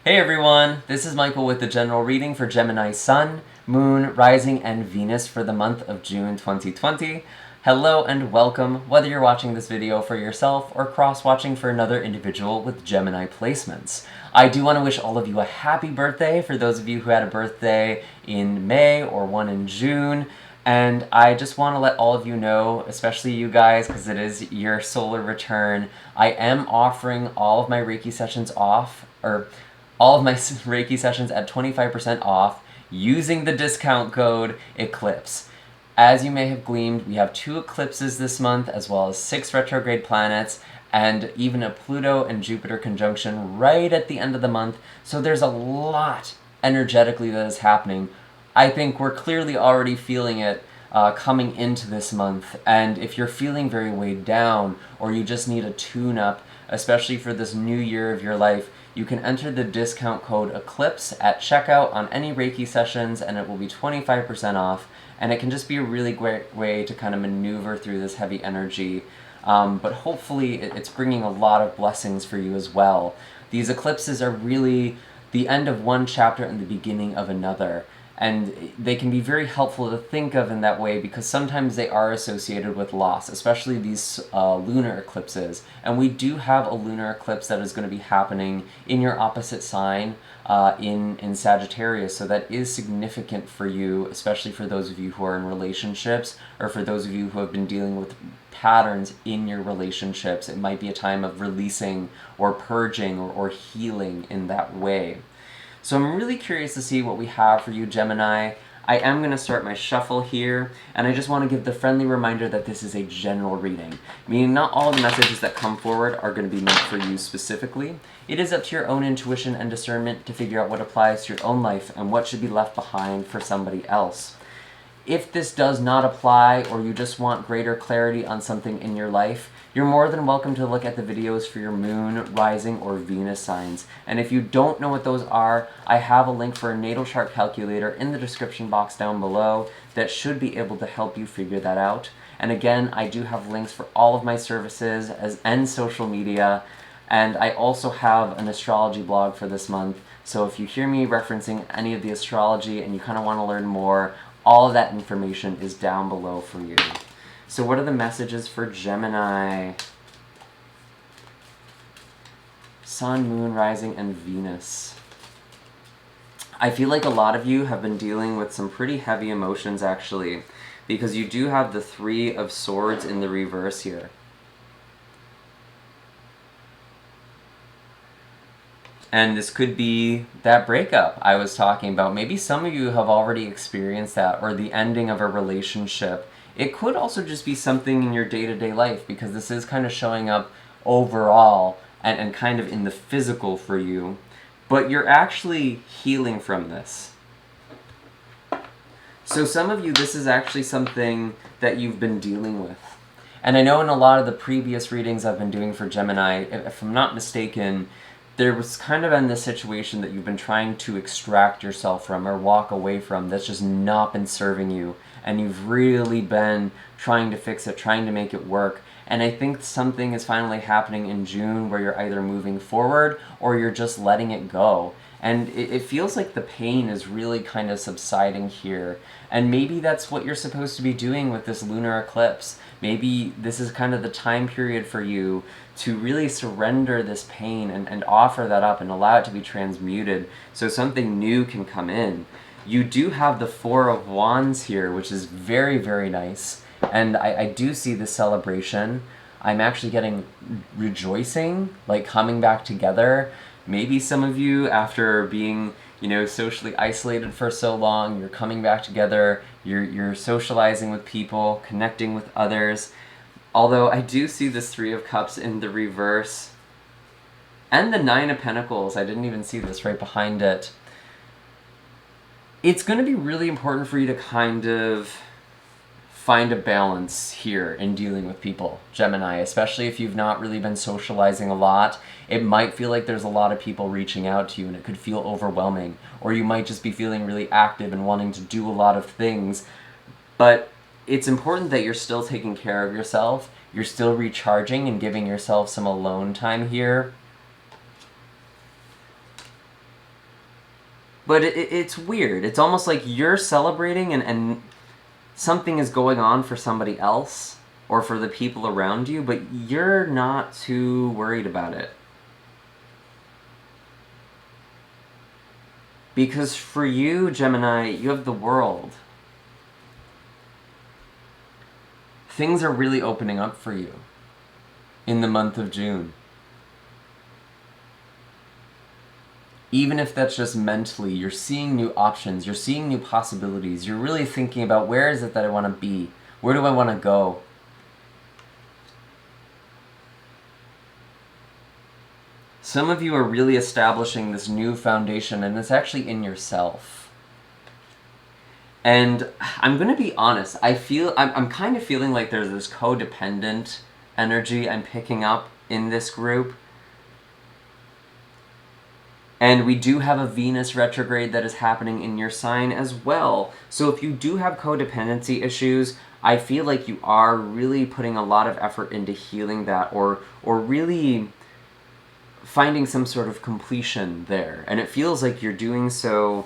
Hey everyone, this is Michael with the general reading for Gemini Sun, Moon, Rising, and Venus for the month of June 2020. Hello and welcome, whether you're watching this video for yourself or cross-watching for another individual with Gemini placements. I do want to wish all of you a happy birthday for those of you who had a birthday in May or one in June. And I just want to let all of you know, especially you guys, because it is your solar return, I am offering all of my Reiki sessions at 25% off using the discount code ECLIPSE. As you may have gleaned, we have 2 eclipses this month, as well as 6 retrograde planets, and even a Pluto and Jupiter conjunction right at the end of the month, so there's a lot energetically that is happening. I think we're clearly already feeling it coming into this month, and if you're feeling very weighed down, or you just need a tune-up, especially for this new year of your life, you can enter the discount code ECLIPSE at checkout on any Reiki sessions, and it will be 25% off, and it can just be a really great way to kind of maneuver through this heavy energy. But hopefully it's bringing a lot of blessings for you as well. These eclipses are really the end of one chapter and the beginning of another. And they can be very helpful to think of in that way because sometimes they are associated with loss, especially these lunar eclipses. And we do have a lunar eclipse that is going to be happening in your opposite sign in Sagittarius. So that is significant for you, especially for those of you who are in relationships or for those of you who have been dealing with patterns in your relationships. It might be a time of releasing or purging or healing in that way. So I'm really curious to see what we have for you, Gemini. I am going to start my shuffle here, and I just want to give the friendly reminder that this is a general reading, meaning not all the messages that come forward are going to be meant for you specifically. It is up to your own intuition and discernment to figure out what applies to your own life and what should be left behind for somebody else. If this does not apply, or you just want greater clarity on something in your life, you're more than welcome to look at the videos for your moon, rising, or Venus signs. And if you don't know what those are, I have a link for a natal chart calculator in the description box down below that should be able to help you figure that out. And again, I do have links for all of my services and social media, and I also have an astrology blog for this month. So if you hear me referencing any of the astrology and you kind of want to learn more, all of that information is down below for you. So what are the messages for Gemini? Sun, Moon, Rising, and Venus. I feel like a lot of you have been dealing with some pretty heavy emotions actually, because you do have the 3 of Swords in the reverse here. And this could be that breakup I was talking about. Maybe some of you have already experienced that, or the ending of a relationship. It could also just be something in your day-to-day life, because this is kind of showing up overall and kind of in the physical for you. But you're actually healing from this. So some of you, this is actually something that you've been dealing with. And I know in a lot of the previous readings I've been doing for Gemini, if I'm not mistaken, there was kind of in this situation that you've been trying to extract yourself from or walk away from that's just not been serving you, and you've really been trying to fix it, trying to make it work. And I think something is finally happening in June where you're either moving forward or you're just letting it go. And it feels like the pain is really kind of subsiding here. And maybe that's what you're supposed to be doing with this lunar eclipse. Maybe this is kind of the time period for you to really surrender this pain and offer that up and allow it to be transmuted so something new can come in. You do have the 4 of Wands here, which is very, very nice. And I do see the celebration. I'm actually getting rejoicing, like coming back together. Maybe some of you, after being, socially isolated for so long, you're coming back together, you're socializing with people, connecting with others. Although I do see this 3 of Cups in the reverse. And the 9 of Pentacles, I didn't even see this right behind it. It's going to be really important for you to kind of find a balance here in dealing with people, Gemini, especially if you've not really been socializing a lot. It might feel like there's a lot of people reaching out to you and it could feel overwhelming, or you might just be feeling really active and wanting to do a lot of things. But it's important that you're still taking care of yourself, you're still recharging and giving yourself some alone time here. But it's weird. It's almost like you're celebrating and something is going on for somebody else or for the people around you, but you're not too worried about it. Because for you, Gemini, you have the world. Things are really opening up for you in the month of June. Even if that's just mentally, you're seeing new options, you're seeing new possibilities, you're really thinking about where is it that I want to be? Where do I want to go? Some of you are really establishing this new foundation, and it's actually in yourself. And I'm going to be honest, I'm kind of feeling like there's this codependent energy I'm picking up in this group. And we do have a Venus retrograde that is happening in your sign as well. So if you do have codependency issues, I feel like you are really putting a lot of effort into healing that, or really finding some sort of completion there. And it feels like you're doing so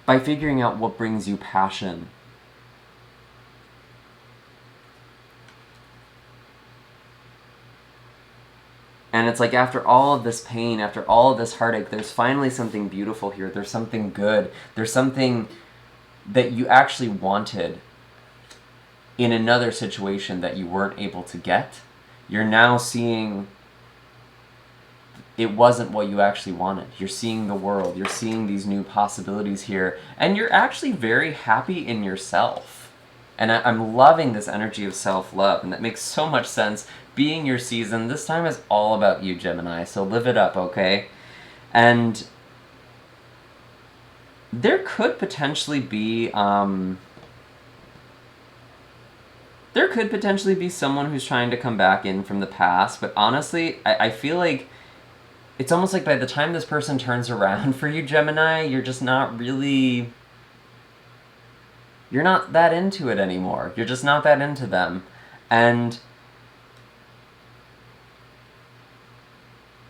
by figuring out what brings you passion. And it's like after all of this pain, after all of this heartache, there's finally something beautiful here. There's something good. There's something that you actually wanted in another situation that you weren't able to get. You're now seeing it wasn't what you actually wanted. You're seeing the world. You're seeing these new possibilities here. And you're actually very happy in yourself. And I'm loving this energy of self-love. And that makes so much sense. Being your season, this time is all about you, Gemini. So live it up, okay? And there could potentially be someone who's trying to come back in from the past. But honestly, I feel like it's almost like by the time this person turns around for you, Gemini, you're just not really... You're not that into it anymore. You're just not that into them. And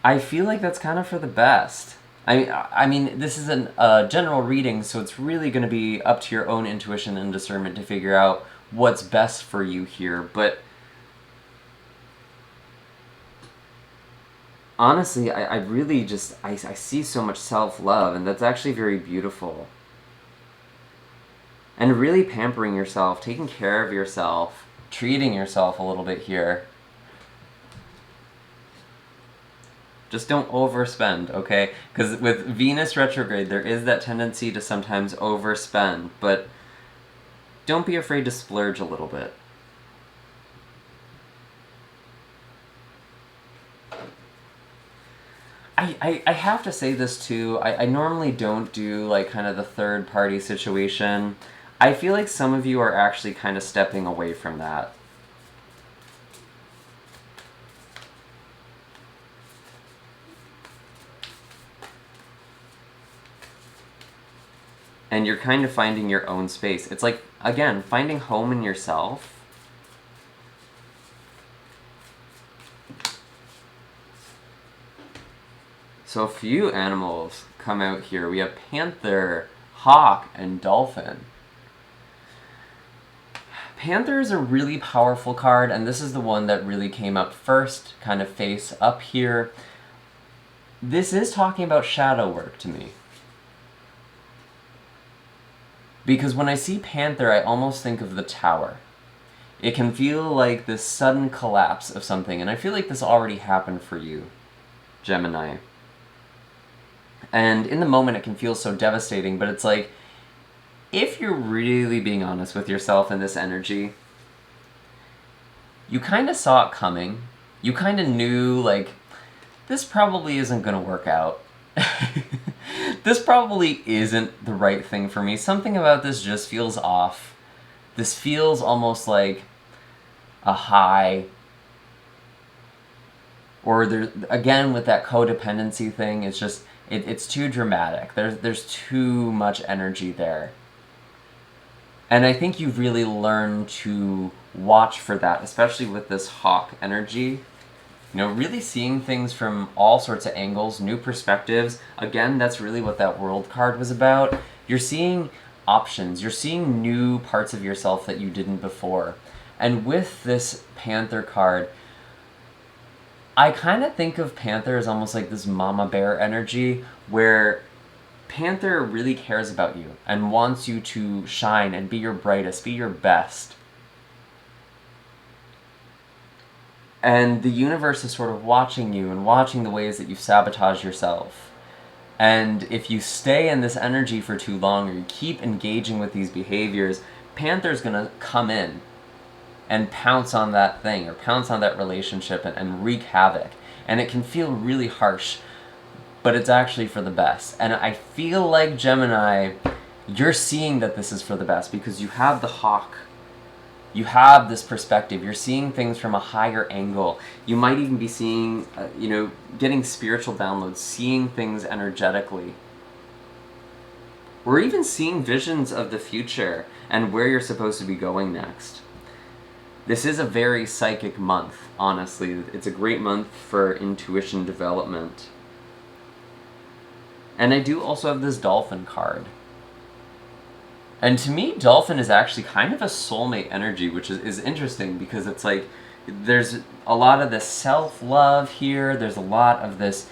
I feel like that's kind of for the best. I mean, this is a general reading, so it's really going to be up to your own intuition and discernment to figure out what's best for you here. But honestly, I really just, I see so much self-love, and that's actually very beautiful. And really pampering yourself, taking care of yourself, treating yourself a little bit here. Just don't overspend, okay? Because with Venus retrograde, there is that tendency to sometimes overspend, but don't be afraid to splurge a little bit. I have to say this too, I normally don't do like kind of the third party situation. I feel like some of you are actually kind of stepping away from that. And you're kind of finding your own space. It's like, again, finding home in yourself. So a few animals come out here. We have panther, hawk, and dolphin. Panther is a really powerful card, and this is the one that really came up first, kind of face up here. This is talking about shadow work to me. Because when I see panther, I almost think of the tower. It can feel like this sudden collapse of something, and I feel like this already happened for you, Gemini. And in the moment, it can feel so devastating, but it's like, if you're really being honest with yourself in this energy, you kind of saw it coming. You kind of knew, like, this probably isn't going to work out. This probably isn't the right thing for me. Something about this just feels off. This feels almost like a high. Or there, again, with that codependency thing, it's just, it's too dramatic. There's too much energy there. And I think you've really learned to watch for that, especially with this hawk energy. You know, really seeing things from all sorts of angles, new perspectives. Again, that's really what that World card was about. You're seeing options. You're seeing new parts of yourself that you didn't before. And with this Panther card, I kind of think of Panther as almost like this mama bear energy, where Panther really cares about you and wants you to shine and be your brightest, be your best. And the universe is sort of watching you and watching the ways that you sabotage yourself. And if you stay in this energy for too long, or you keep engaging with these behaviors, Panther's gonna come in and pounce on that thing, or pounce on that relationship, and wreak havoc. And it can feel really harsh, but it's actually for the best. And I feel like, Gemini, you're seeing that this is for the best, because you have the hawk. You have this perspective. You're seeing things from a higher angle. You might even be seeing, getting spiritual downloads, seeing things energetically. We're even seeing visions of the future and where you're supposed to be going next. This is a very psychic month, honestly. It's a great month for intuition development. And I do also have this Dolphin card. And to me, Dolphin is actually kind of a soulmate energy, which is interesting, because it's like there's a lot of this self-love here. There's a lot of this,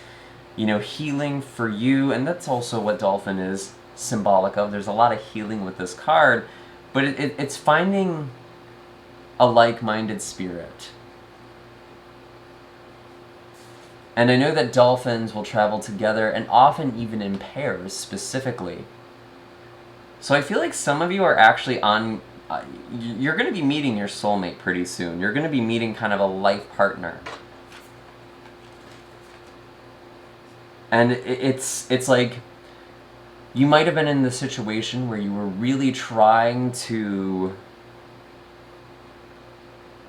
healing for you. And that's also what Dolphin is symbolic of. There's a lot of healing with this card. But it's finding a like-minded spirit. And I know that dolphins will travel together, and often even in pairs specifically. So I feel like some of you are actually you're going to be meeting your soulmate pretty soon. You're going to be meeting kind of a life partner. And it's like, you might have been in the situation where you were really trying to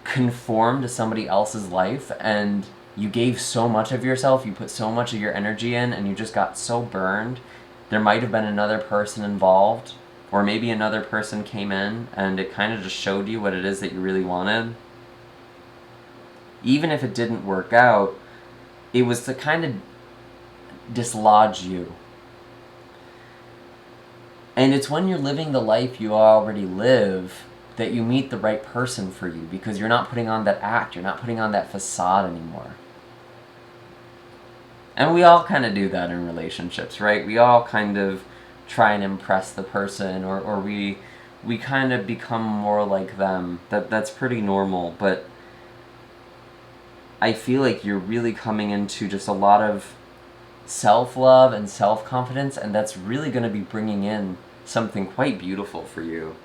conform to somebody else's life, and you gave so much of yourself, you put so much of your energy in, and you just got so burned. There might have been another person involved, or maybe another person came in and it kind of just showed you what it is that you really wanted. Even if it didn't work out, it was to kind of dislodge you. And it's when you're living the life you already live that you meet the right person for you, because you're not putting on that act, you're not putting on that facade anymore. And we all kind of do that in relationships, right? We all kind of try and impress the person, or we kind of become more like them. That's pretty normal, but I feel like you're really coming into just a lot of self-love and self-confidence, and that's really going to be bringing in something quite beautiful for you.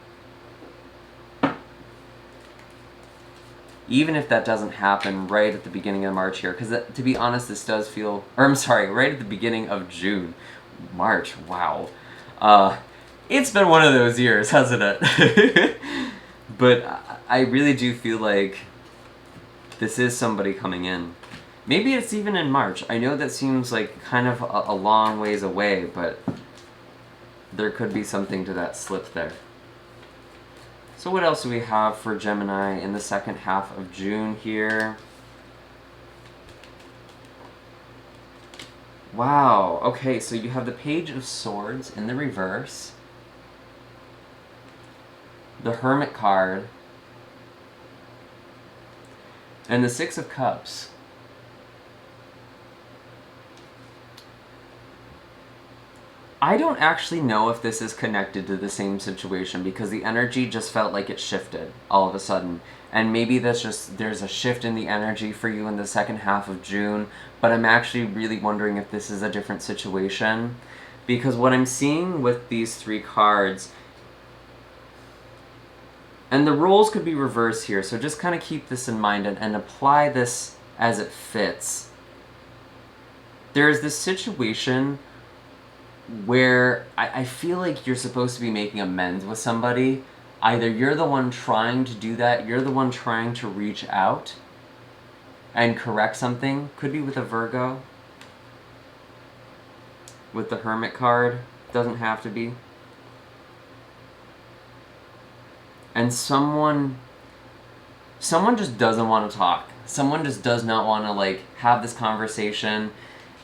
Even if that doesn't happen right at the beginning of March here, because to be honest, this does feel, right at the beginning of June. March, wow. It's been one of those years, hasn't it? But I really do feel like this is somebody coming in. Maybe it's even in March. I know that seems like kind of a long ways away, but there could be something to that slip there. So what else do we have for Gemini in the second half of June here? Wow, okay, so you have the Page of Swords in the reverse, the Hermit card, and the Six of Cups. I don't actually know if this is connected to the same situation, because the energy just felt like it shifted all of a sudden. And maybe that's just, there's a shift in the energy for you in the second half of June, but I'm actually really wondering if this is a different situation. Because what I'm seeing with these three cards, and the roles could be reversed here, so just kind of keep this in mind and apply this as it fits. There's this situation where I feel like you're supposed to be making amends with somebody. Either you're the one trying to do that, you're the one trying to reach out and correct something. Could be with a Virgo, with the Hermit card, doesn't have to be. And someone just doesn't want to talk. someone just does not want to like have this conversation.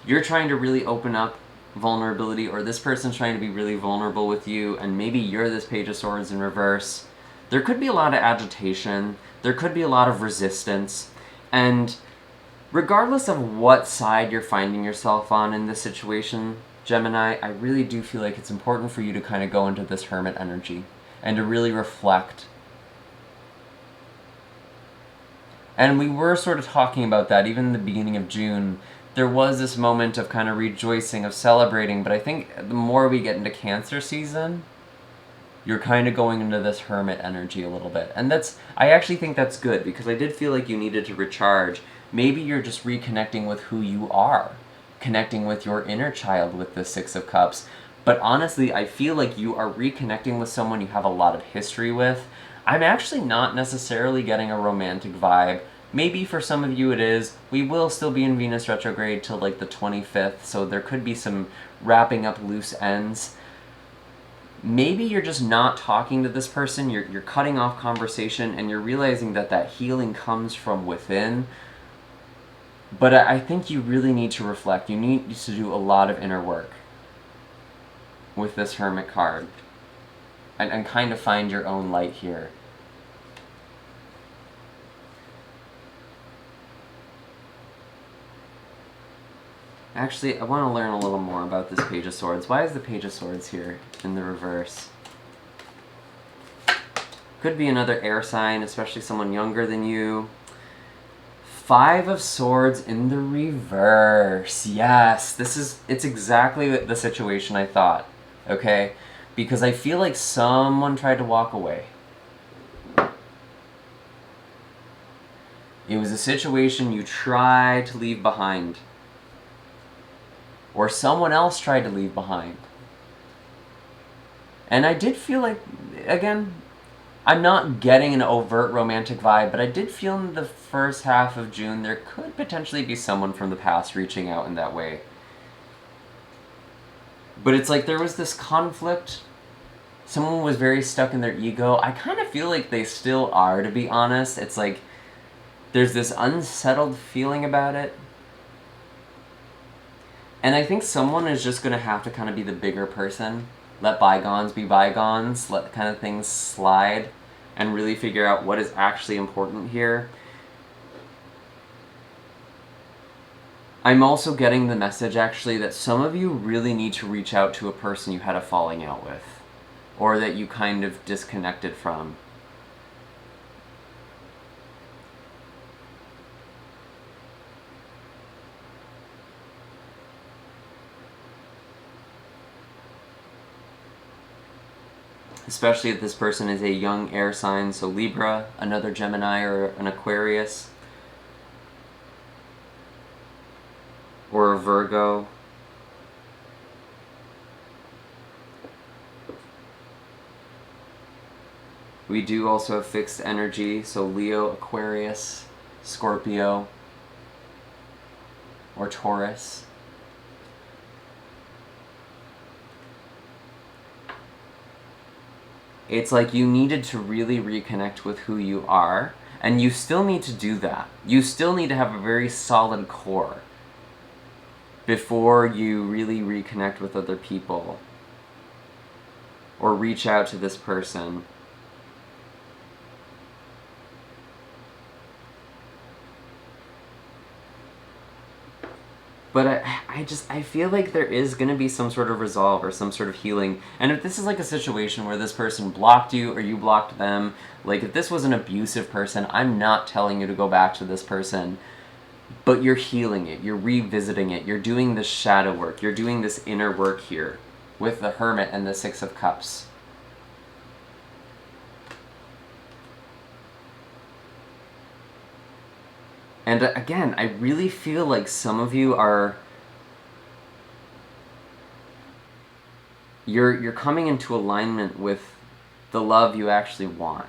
You're trying to really open up vulnerability, or this person's trying to be really vulnerable with you, and maybe you're this Page of Swords in reverse. There could be a lot of agitation, there could be a lot of resistance, and regardless of what side you're finding yourself on in this situation, Gemini, I really do feel like it's important for you to kind of go into this Hermit energy and to really reflect. And we were sort of talking about that even in the beginning of June. There was this moment of kind of rejoicing, of celebrating, but I think the more we get into Cancer season, you're kind of going into this Hermit energy a little bit. And I actually think that's good, because I did feel like you needed to recharge. Maybe you're just reconnecting with who you are, connecting with your inner child with the Six of Cups. But honestly, I feel like you are reconnecting with someone you have a lot of history with. I'm actually not necessarily getting a romantic vibe. Maybe for some of you it is. We will still be in Venus retrograde till like the 25th, so there could be some wrapping up loose ends. Maybe you're just not talking to this person, you're cutting off conversation, and you're realizing that that healing comes from within. But I think you really need to reflect. You need to do a lot of inner work with this Hermit card and kind of find your own light here. Actually, I want to learn a little more about this Page of Swords. Why is the Page of Swords here in the reverse? Could be another air sign, especially someone younger than you. Five of Swords in the reverse. Yes, it's exactly the situation I thought, okay? Because I feel like someone tried to walk away. It was a situation you tried to leave behind. Or someone else tried to leave behind. And I did feel like, again, I'm not getting an overt romantic vibe, but I did feel in the first half of June there could potentially be someone from the past reaching out in that way. But it's like there was this conflict. Someone was very stuck in their ego. I kind of feel like they still are, to be honest. It's like there's this unsettled feeling about it. And I think someone is just going to have to kind of be the bigger person. Let bygones be bygones. Let kind of things slide. And really figure out what is actually important here. I'm also getting the message, actually, that some of you really need to reach out to a person you had a falling out with. Or that you kind of disconnected from. Especially if this person is a young air sign, so Libra, another Gemini, or an Aquarius, or a Virgo. We do also have fixed energy, so Leo, Aquarius, Scorpio, or Taurus. It's like you needed to really reconnect with who you are, and you still need to do that. You still need to have a very solid core before you really reconnect with other people or reach out to this person. But I feel like there is going to be some sort of resolve or some sort of healing. And if this is like a situation where this person blocked you or you blocked them, like if this was an abusive person, I'm not telling you to go back to this person. But you're healing it, you're revisiting it, you're doing this shadow work, you're doing this inner work here with the Hermit and the Six of Cups. And again, I really feel like some of you are... You're coming into alignment with the love you actually want.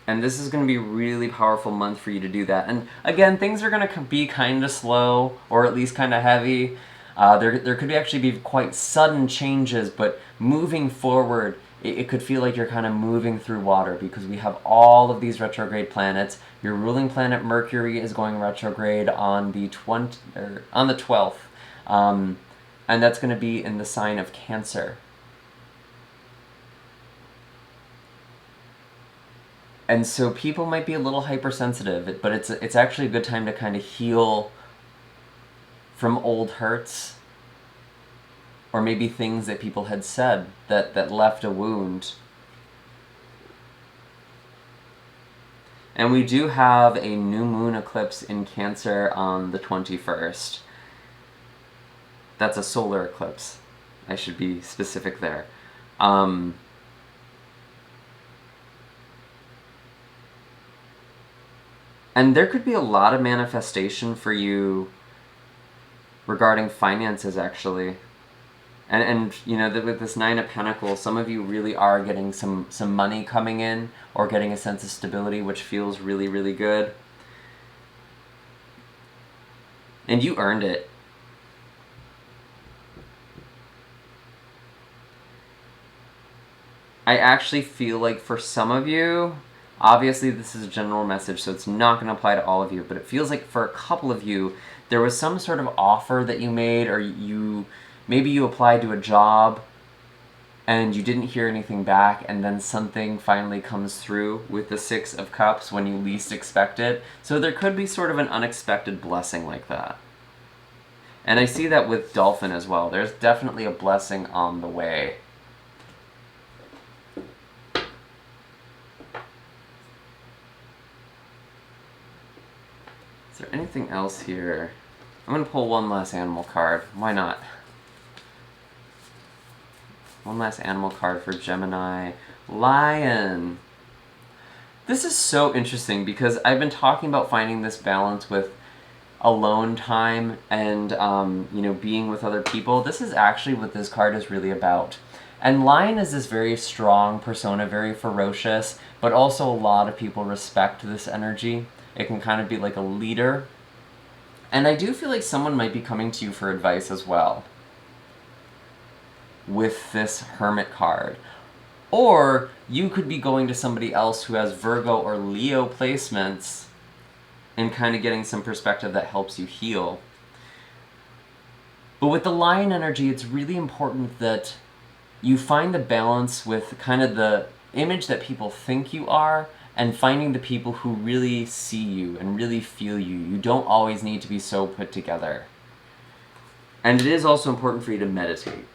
And this is going to be a really powerful month for you to do that. And again, things are going to be kind of slow, or at least kind of heavy. There could actually be quite sudden changes, but moving forward, it could feel like you're kind of moving through water because we have all of these retrograde planets. Your ruling planet Mercury is going retrograde on the 12th, and that's going to be in the sign of Cancer. And so people might be a little hypersensitive, but it's actually a good time to kind of heal from old hurts, or maybe things that people had said that left a wound. And we do have a new moon eclipse in Cancer on the 21st. That's a solar eclipse. I should be specific there. And there could be a lot of manifestation for you regarding finances, actually. And you know, with this Nine of Pentacles, some of you really are getting some money coming in, or getting a sense of stability, which feels really, really good. And you earned it. I actually feel like for some of you, obviously this is a general message, so it's not going to apply to all of you, but it feels like for a couple of you, there was some sort of offer that you made, or maybe you applied to a job and you didn't hear anything back, and then something finally comes through with the Six of Cups when you least expect it. So there could be sort of an unexpected blessing like that. And I see that with Dolphin as well. There's definitely a blessing on the way. Is there anything else here? I'm going to pull one last animal card. Why not? One last animal card for Gemini. Lion. This is so interesting because I've been talking about finding this balance with alone time and you know, being with other people. This is actually what this card is really about. And Lion is this very strong persona, very ferocious, but also a lot of people respect this energy. It can kind of be like a leader. And I do feel like someone might be coming to you for advice as well with this Hermit card. Or you could be going to somebody else who has Virgo or Leo placements and kind of getting some perspective that helps you heal. But with the Lion energy, it's really important that you find the balance with kind of the image that people think you are, and finding the people who really see you and really feel you. You don't always need to be so put together. And it is also important for you to meditate.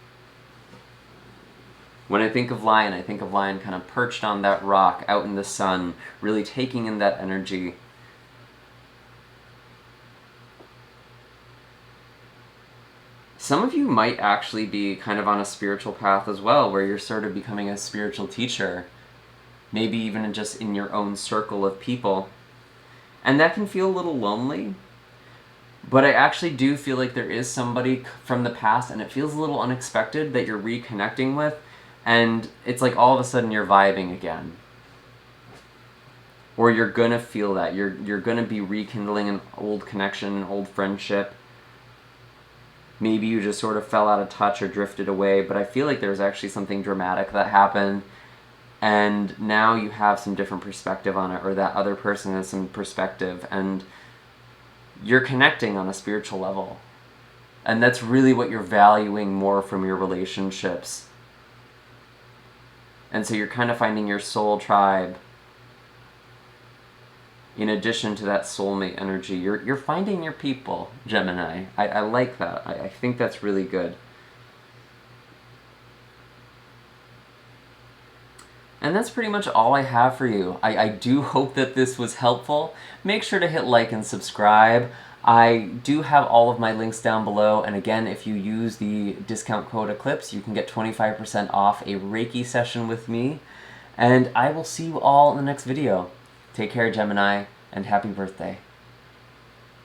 When I think of Lion kind of perched on that rock out in the sun, really taking in that energy. Some of you might actually be kind of on a spiritual path as well, where you're sort of becoming a spiritual teacher. Maybe even just in your own circle of people. And that can feel a little lonely. But I actually do feel like there is somebody from the past, and it feels a little unexpected that you're reconnecting with. And it's like all of a sudden you're vibing again. Or you're gonna feel that. You're gonna be rekindling an old connection, an old friendship. Maybe you just sort of fell out of touch or drifted away, but I feel like there's actually something dramatic that happened. And now you have some different perspective on it, or that other person has some perspective, and you're connecting on a spiritual level. And that's really what you're valuing more from your relationships. And so you're kind of finding your soul tribe. In addition to that soulmate energy, you're finding your people, Gemini. I like that. I think that's really good. And that's pretty much all I have for you. I do hope that this was helpful. Make sure to hit like and subscribe. I do have all of my links down below, and again, if you use the discount code ECLIPSE, you can get 25% off a Reiki session with me. And I will see you all in the next video. Take care, Gemini, and happy birthday.